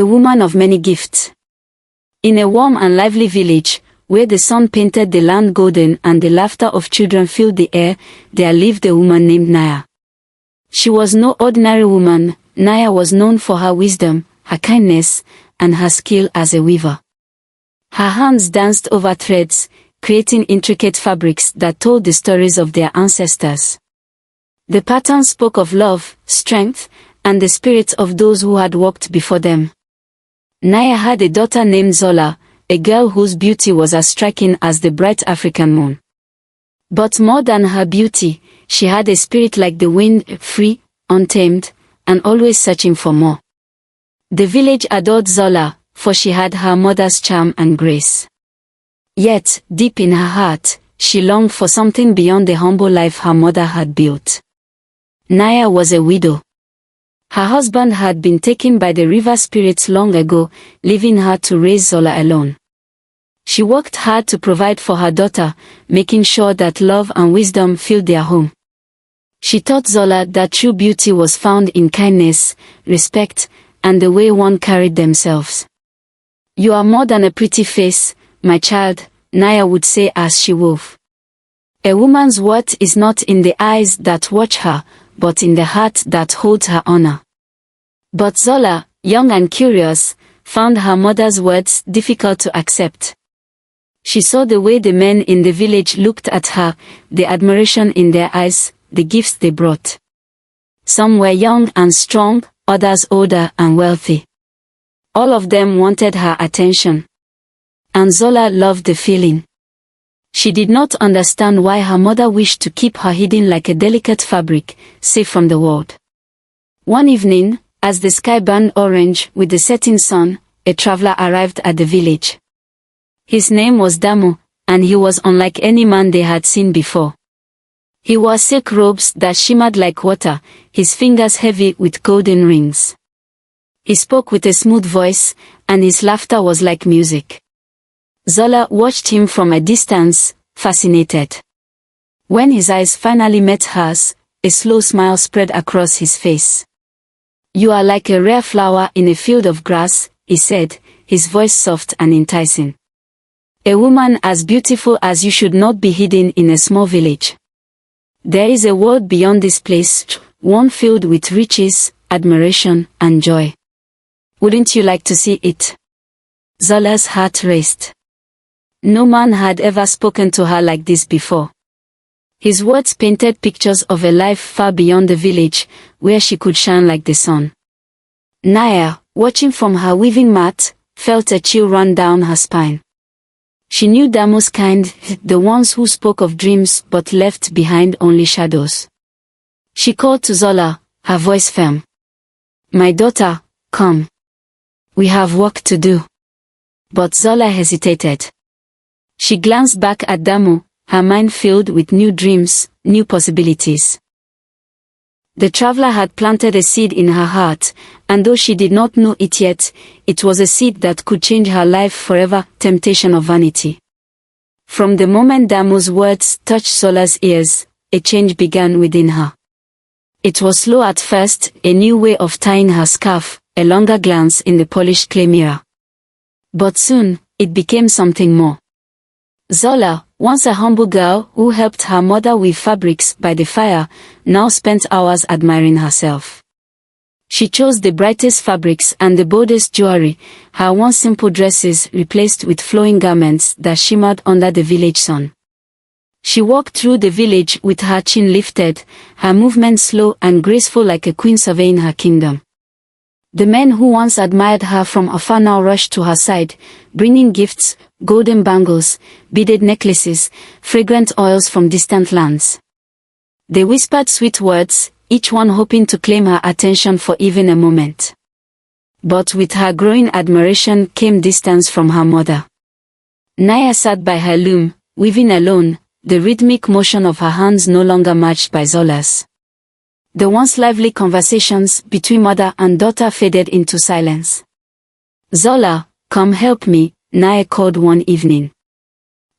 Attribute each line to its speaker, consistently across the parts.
Speaker 1: the woman of many gifts. In a warm and lively village, where the sun painted the land golden and the laughter of children filled the air, there lived a woman named Naya. She was no ordinary woman. Naya was known for her wisdom, her kindness, and her skill as a weaver. Her hands danced over threads, creating intricate fabrics that told the stories of their ancestors. The patterns spoke of love, strength, and the spirits of those who had walked before them. Naya had a daughter named Zola, a girl whose beauty was as striking as the bright African moon. But more than her beauty, she had a spirit like the wind, free, untamed, and always searching for more. The village adored Zola, for she had her mother's charm and grace. Yet, deep in her heart, she longed for something beyond the humble life her mother had built. Naya was a widow. Her husband had been taken by the river spirits long ago, leaving her to raise Zola alone. She worked hard to provide for her daughter, making sure that love and wisdom filled their home. She taught Zola that true beauty was found in kindness, respect, and the way one carried themselves. "You are more than a pretty face, my child," Naya would say as she wove. "A woman's worth is not in the eyes that watch her, but in the heart that holds her honor." But Zola, young and curious, found her mother's words difficult to accept. She saw the way the men in the village looked at her, the admiration in their eyes, the gifts they brought. Some were young and strong, others older and wealthy. All of them wanted her attention. And Zola loved the feeling. She did not understand why her mother wished to keep her hidden like a delicate fabric, safe from the world. One evening, as the sky burned orange with the setting sun, a traveler arrived at the village. His name was Damu, and he was unlike any man they had seen before. He wore silk robes that shimmered like water, his fingers heavy with golden rings. He spoke with a smooth voice, and his laughter was like music. Zola watched him from a distance, fascinated. When his eyes finally met hers, a slow smile spread across his face. "You are like a rare flower in a field of grass," he said, his voice soft and enticing. "A woman as beautiful as you should not be hidden in a small village. There is a world beyond this place, one filled with riches, admiration, and joy. Wouldn't you like to see it?" Zola's heart raced. No man had ever spoken to her like this before. His words painted pictures of a life far beyond the village, where she could shine like the sun. Naya, watching from her weaving mat, felt a chill run down her spine. She knew Damu's kind, the ones who spoke of dreams but left behind only shadows. She called to Zola, her voice firm. "My daughter, come. We have work to do." But Zola hesitated. She glanced back at Damu, her mind filled with new dreams, new possibilities. The traveler had planted a seed in her heart, and though she did not know it yet, it was a seed that could change her life forever. Temptation of vanity. From the moment Damu's words touched Zola's ears, a change began within her. It was slow at first, a new way of tying her scarf, a longer glance in the polished clay mirror. But soon, it became something more. Zola, once a humble girl who helped her mother weave fabrics by the fire, now spent hours admiring herself. She chose the brightest fabrics and the boldest jewelry, her once simple dresses replaced with flowing garments that shimmered under the village sun. She walked through the village with her chin lifted, her movements slow and graceful like a queen surveying her kingdom. The men who once admired her from afar now rushed to her side, bringing gifts, golden bangles, beaded necklaces, fragrant oils from distant lands. They whispered sweet words, each one hoping to claim her attention for even a moment. But with her growing admiration came distance from her mother. Naya sat by her loom, weaving alone, the rhythmic motion of her hands no longer matched by Zola's. The once lively conversations between mother and daughter faded into silence. "Zola, come help me," Naya called one evening.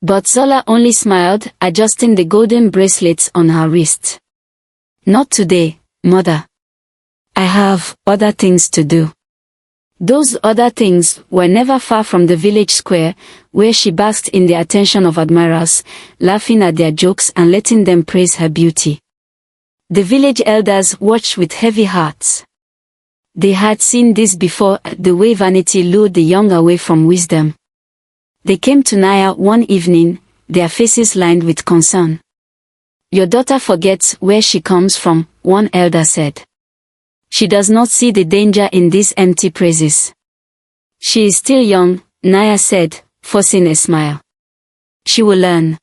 Speaker 1: But Zola only smiled, adjusting the golden bracelets on her wrist. "Not today, mother. I have other things to do." Those other things were never far from the village square, where she basked in the attention of admirers, laughing at their jokes and letting them praise her beauty. The village elders watched with heavy hearts. They had seen this before, the way vanity lured the young away from wisdom. They came to Naya one evening, their faces lined with concern. "Your daughter forgets where she comes from," one elder said. "She does not see the danger in these empty praises." "She is still young," Naya said, forcing a smile. "She will learn."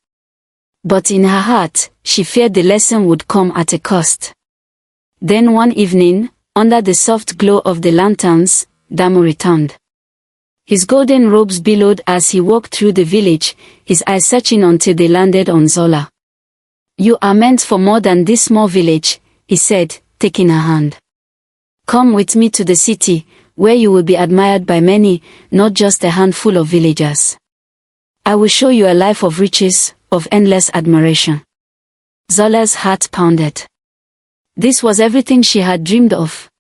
Speaker 1: But in her heart, she feared the lesson would come at a cost. Then one evening, under the soft glow of the lanterns, Damu returned. His golden robes billowed as he walked through the village, his eyes searching until they landed on Zola. "You are meant for more than this small village," he said, taking her hand. "Come with me to the city, where you will be admired by many, not just a handful of villagers. I will show you a life of riches, of endless admiration." Zola's heart pounded. This was everything she had dreamed of.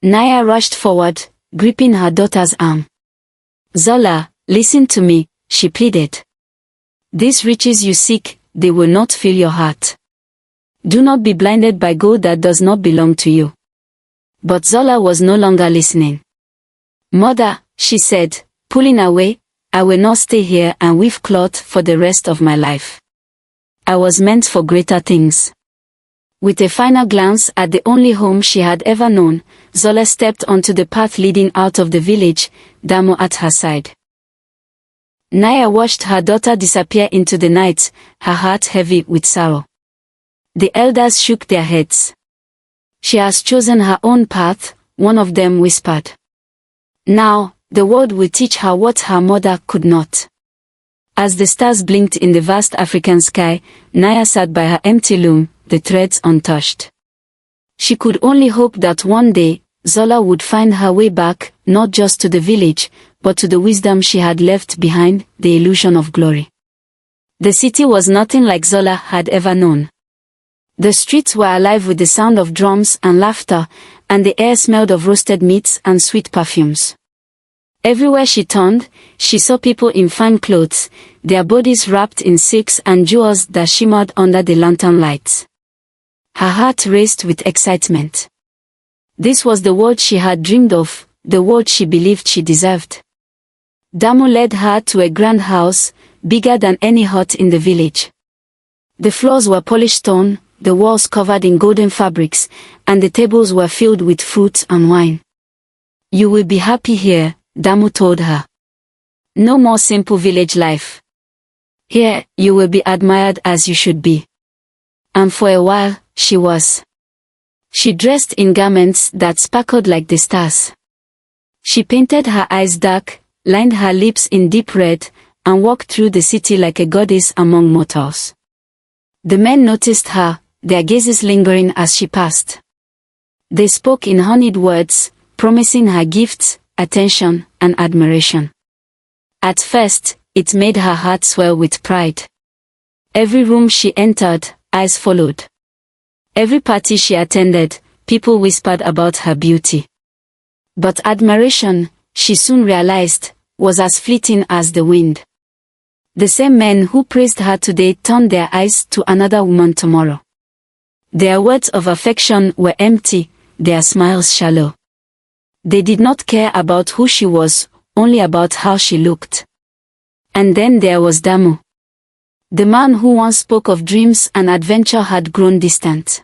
Speaker 1: Naya rushed forward, gripping her daughter's arm. "Zola, listen to me," she pleaded. "These riches you seek, they will not fill your heart. Do not be blinded by gold that does not belong to you." But Zola was no longer listening. "Mother," she said, pulling away, "I will not stay here and weave cloth for the rest of my life. I was meant for greater things." With a final glance at the only home she had ever known, Zola stepped onto the path leading out of the village, Damu at her side. Naya watched her daughter disappear into the night, her heart heavy with sorrow. The elders shook their heads. "She has chosen her own path," one of them whispered. "Now, the world will teach her what her mother could not." As the stars blinked in the vast African sky, Naya sat by her empty loom, the threads untouched. She could only hope that one day, Zola would find her way back, not just to the village, but to the wisdom she had left behind, the illusion of glory. The city was nothing like Zola had ever known. The streets were alive with the sound of drums and laughter, and the air smelled of roasted meats and sweet perfumes. Everywhere she turned, she saw people in fine clothes, their bodies wrapped in silks and jewels that shimmered under the lantern lights. Her heart raced with excitement. This was the world she had dreamed of, the world she believed she deserved. Damu led her to a grand house, bigger than any hut in the village. The floors were polished stone, the walls covered in golden fabrics, and the tables were filled with fruit and wine. "You will be happy here," Damu told her. "No more simple village life. Here, you will be admired as you should be." And for a while, she was. She dressed in garments that sparkled like the stars. She painted her eyes dark, lined her lips in deep red, and walked through the city like a goddess among mortals. The men noticed her, their gazes lingering as she passed. They spoke in honeyed words, promising her gifts, attention, and admiration. At first, it made her heart swell with pride. Every room she entered, eyes followed. Every party she attended, people whispered about her beauty. But admiration, she soon realized, was as fleeting as the wind. The same men who praised her today turned their eyes to another woman tomorrow. Their words of affection were empty, their smiles shallow. They did not care about who she was, only about how she looked. And then there was Damu. The man who once spoke of dreams and adventure had grown distant.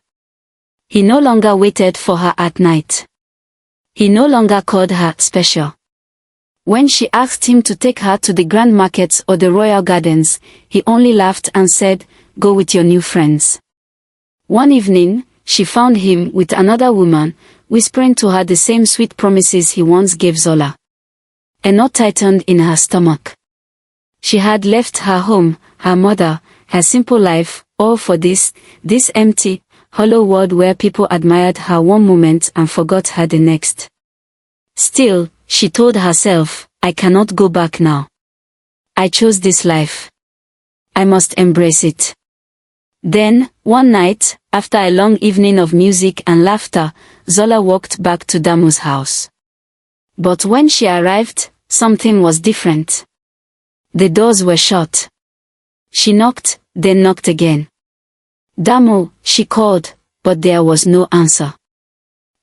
Speaker 1: He no longer waited for her at night. He no longer called her special. When she asked him to take her to the grand markets or the royal gardens, he only laughed and said, "Go with your new friends." One evening, she found him with another woman, whispering to her the same sweet promises he once gave Zola. A knot tightened in her stomach. She had left her home, her mother, her simple life, all for this empty, hollow world where people admired her one moment and forgot her the next. Still, she told herself, "I cannot go back now. I chose this life. I must embrace it." Then, one night, after a long evening of music and laughter, Zola walked back to Damu's house. But when she arrived, something was different. The doors were shut. She knocked, then knocked again. "Damo," she called, but there was no answer.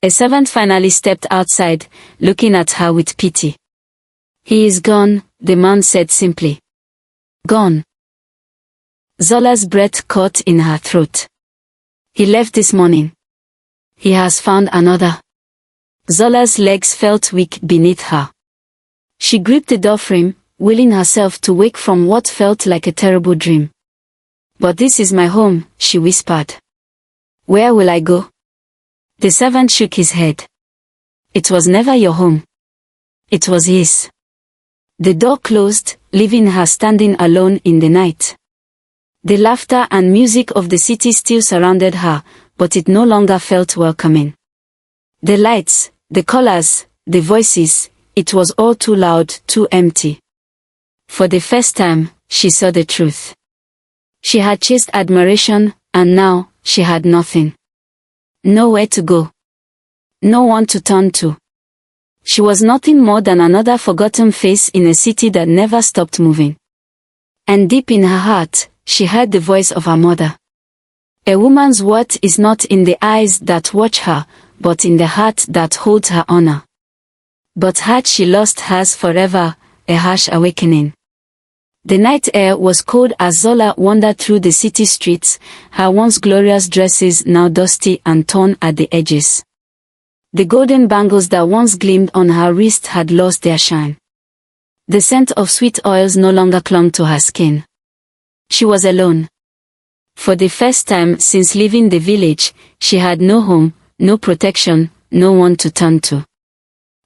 Speaker 1: A servant finally stepped outside, looking at her with pity. "He is gone," the man said simply. "Gone." Zola's breath caught in her throat. "He left this morning. He has found another." Zola's legs felt weak beneath her. She gripped the doorframe, willing herself to wake from what felt like a terrible dream. "But this is my home," she whispered. "Where will I go?" The servant shook his head. "It was never your home. It was his." The door closed, leaving her standing alone in the night. The laughter and music of the city still surrounded her, but it no longer felt welcoming. The lights, the colors, the voices, it was all too loud, too empty. For the first time, she saw the truth. She had chased admiration, and now, she had nothing. Nowhere to go. No one to turn to. She was nothing more than another forgotten face in a city that never stopped moving. And deep in her heart, she heard the voice of her mother. A woman's worth is not in the eyes that watch her, but in the heart that holds her honor. But had she lost hers forever, a harsh awakening. The night air was cold as Zola wandered through the city streets, her once glorious dresses now dusty and torn at the edges. The golden bangles that once gleamed on her wrist had lost their shine. The scent of sweet oils no longer clung to her skin. She was alone. For the first time since leaving the village, she had no home, no protection, no one to turn to.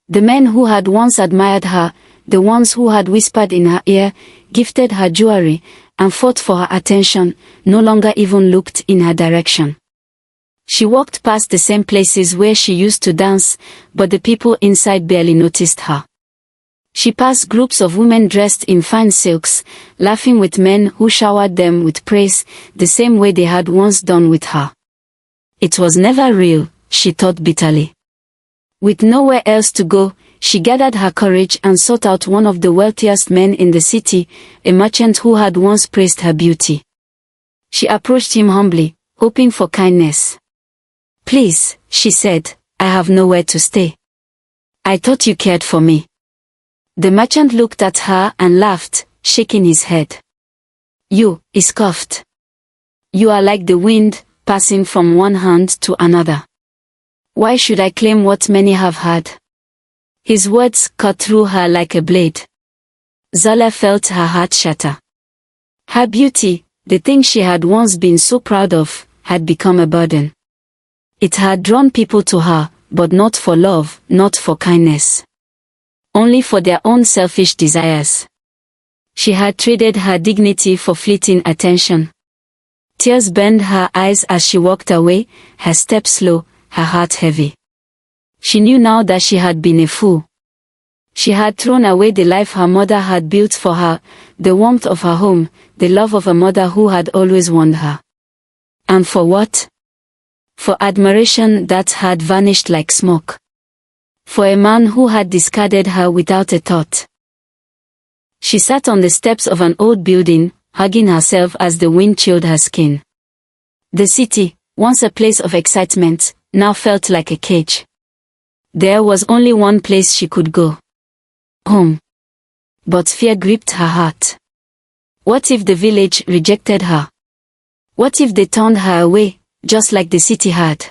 Speaker 1: The men who had once admired her, the ones who had whispered in her ear, gifted her jewelry, and fought for her attention, no longer even looked in her direction. She walked past the same places where she used to dance, but the people inside barely noticed her. She passed groups of women dressed in fine silks, laughing with men who showered them with praise, the same way they had once done with her. It was never real, she thought bitterly. With nowhere else to go, she gathered her courage and sought out one of the wealthiest men in the city, a merchant who had once praised her beauty. She approached him humbly, hoping for kindness. "Please," she said, "I have nowhere to stay. I thought you cared for me." The merchant looked at her and laughed, shaking his head. "You," he scoffed. "You are like the wind, passing from one hand to another. Why should I claim what many have had?" His words cut through her like a blade. Zola felt her heart shatter. Her beauty, the thing she had once been so proud of, had become a burden. It had drawn people to her, but not for love, not for kindness. Only for their own selfish desires. She had traded her dignity for fleeting attention. Tears burned her eyes as she walked away, her step slow, her heart heavy. She knew now that she had been a fool. She had thrown away the life her mother had built for her, the warmth of her home, the love of a mother who had always warned her. And for what? For admiration that had vanished like smoke. For a man who had discarded her without a thought. She sat on the steps of an old building, hugging herself as the wind chilled her skin. The city, once a place of excitement, now felt like a cage. There was only one place she could go. Home. But fear gripped her heart. What if the village rejected her? What if they turned her away, just like the city had?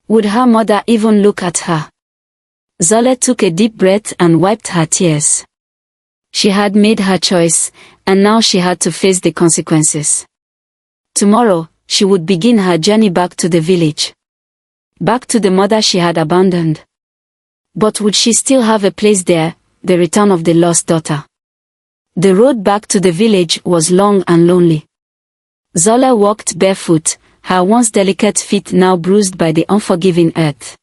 Speaker 1: Would her mother even look at her? Zola took a deep breath and wiped her tears. She had made her choice, and now she had to face the consequences. Tomorrow, she would begin her journey back to the village. Back to the mother she had abandoned. But would she still have a place there, the return of the lost daughter? The road back to the village was long and lonely. Zola walked barefoot, her once delicate feet now bruised by the unforgiving earth.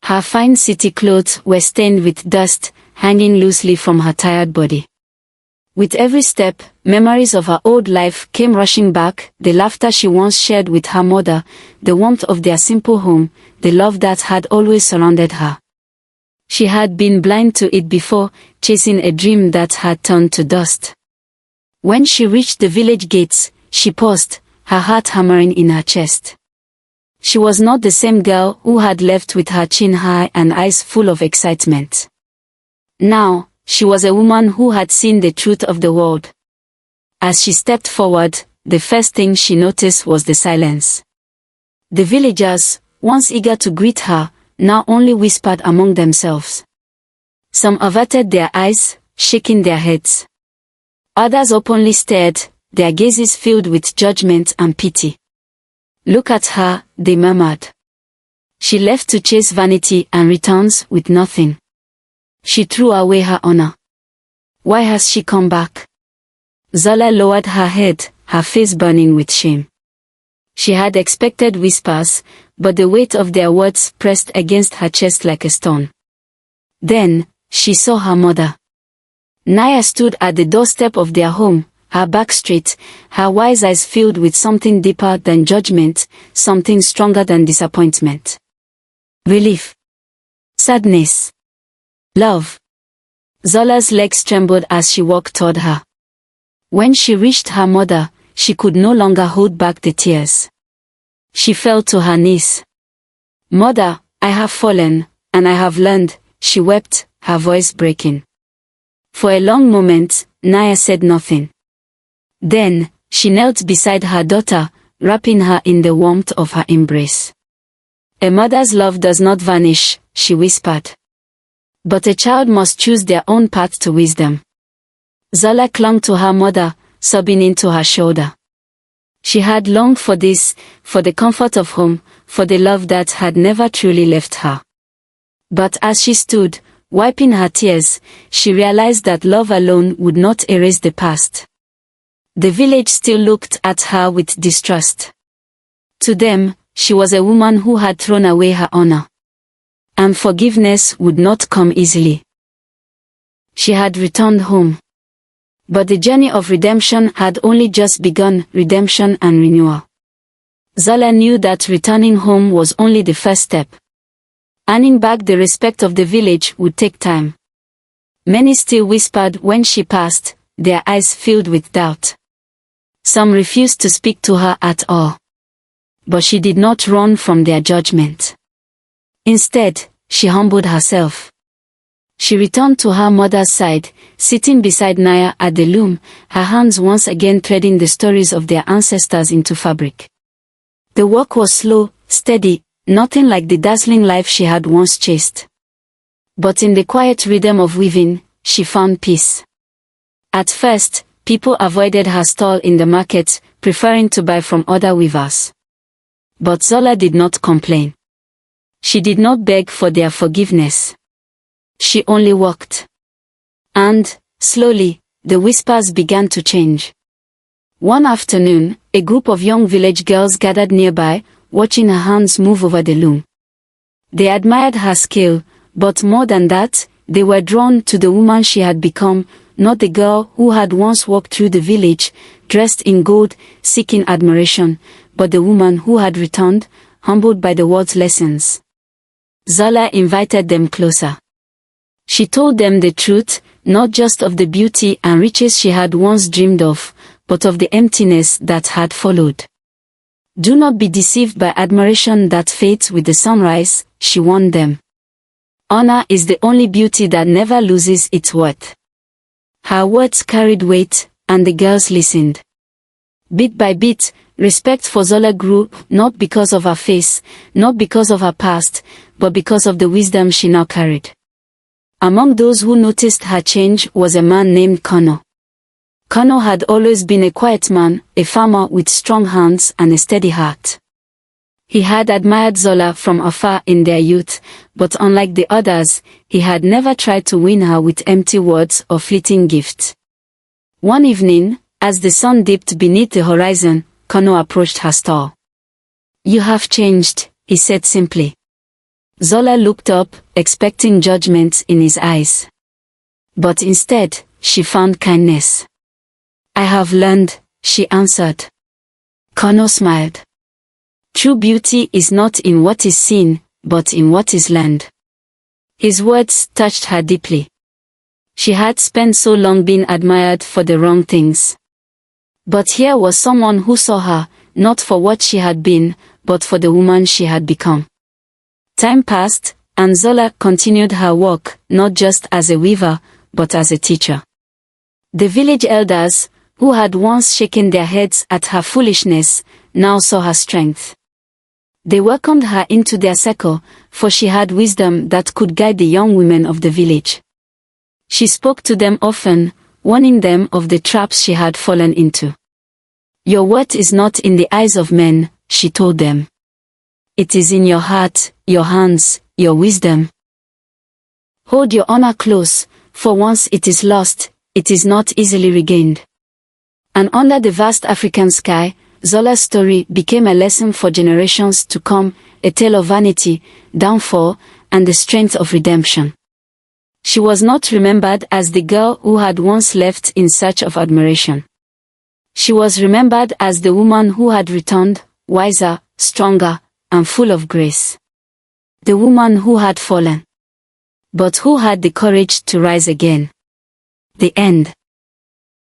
Speaker 1: Her fine city clothes were stained with dust, hanging loosely from her tired body. With every step, memories of her old life came rushing back, the laughter she once shared with her mother, the warmth of their simple home, the love that had always surrounded her. She had been blind to it before, chasing a dream that had turned to dust. When she reached the village gates, she paused, her heart hammering in her chest. She was not the same girl who had left with her chin high and eyes full of excitement. Now, she was a woman who had seen the truth of the world. As she stepped forward, the first thing she noticed was the silence. The villagers, once eager to greet her, now only whispered among themselves. Some averted their eyes, shaking their heads. Others openly stared, their gazes filled with judgment and pity. "Look at her," they murmured. "She left to chase vanity and returns with nothing. She threw away her honor. Why has she come back?" Zola lowered her head, her face burning with shame. She had expected whispers, but the weight of their words pressed against her chest like a stone. Then, she saw her mother. Naya stood at the doorstep of their home, her back straight, her wise eyes filled with something deeper than judgment, something stronger than disappointment. Relief. Sadness. Love. Zola's legs trembled as she walked toward her. When she reached her mother, she could no longer hold back the tears. She fell to her knees. "Mother, I have fallen, and I have learned," she wept, her voice breaking. For a long moment, Naya said nothing. Then, she knelt beside her daughter, wrapping her in the warmth of her embrace. "A mother's love does not vanish," she whispered. "But a child must choose their own path to wisdom." Zola clung to her mother, sobbing into her shoulder. She had longed for this, for the comfort of home, for the love that had never truly left her. But as she stood, wiping her tears, she realized that love alone would not erase the past. The village still looked at her with distrust. To them, she was a woman who had thrown away her honor. And forgiveness would not come easily. She had returned home. But the journey of redemption had only just begun, redemption and renewal. Zola knew that returning home was only the first step. Earning back the respect of the village would take time. Many still whispered when she passed, their eyes filled with doubt. Some refused to speak to her at all. But she did not run from their judgment. Instead, she humbled herself. She returned to her mother's side, sitting beside Naya at the loom, her hands once again threading the stories of their ancestors into fabric. The work was slow, steady, nothing like the dazzling life she had once chased. But in the quiet rhythm of weaving, she found peace. At first, people avoided her stall in the market, preferring to buy from other weavers. But Zola did not complain. She did not beg for their forgiveness. She only walked. And, slowly, the whispers began to change. One afternoon, a group of young village girls gathered nearby, watching her hands move over the loom. They admired her skill, but more than that, they were drawn to the woman she had become, not the girl who had once walked through the village, dressed in gold, seeking admiration, but the woman who had returned, humbled by the world's lessons. Zola invited them closer. She told them the truth, not just of the beauty and riches she had once dreamed of, but of the emptiness that had followed. "Do not be deceived by admiration that fades with the sunrise," she warned them. "Honor is the only beauty that never loses its worth." Her words carried weight, and the girls listened. Bit by bit, respect for Zola grew, not because of her face, not because of her past, but because of the wisdom she now carried. Among those who noticed her change was a man named Kono. Kono had always been a quiet man, a farmer with strong hands and a steady heart. He had admired Zola from afar in their youth, but unlike the others, he had never tried to win her with empty words or fleeting gifts. One evening, as the sun dipped beneath the horizon, Kono approached her stall. "You have changed," he said simply. Zola looked up, expecting judgment in his eyes. But instead, she found kindness. "I have learned," she answered. Kono smiled. "True beauty is not in what is seen, but in what is learned." His words touched her deeply. She had spent so long being admired for the wrong things. But here was someone who saw her, not for what she had been, but for the woman she had become. Time passed, and Zola continued her work, not just as a weaver, but as a teacher. The village elders, who had once shaken their heads at her foolishness, now saw her strength. They welcomed her into their circle, for she had wisdom that could guide the young women of the village. She spoke to them often, warning them of the traps she had fallen into. Your worth is not in the eyes of men, she told them. It is in your heart, your hands, your wisdom. Hold your honor close, for once it is lost, it is not easily regained. And under the vast African sky, Zola's story became a lesson for generations to come, a tale of vanity, downfall, and the strength of redemption. She was not remembered as the girl who had once left in search of admiration. She was remembered as the woman who had returned, wiser, stronger, and full of grace. The woman who had fallen, but who had the courage to rise again. The end.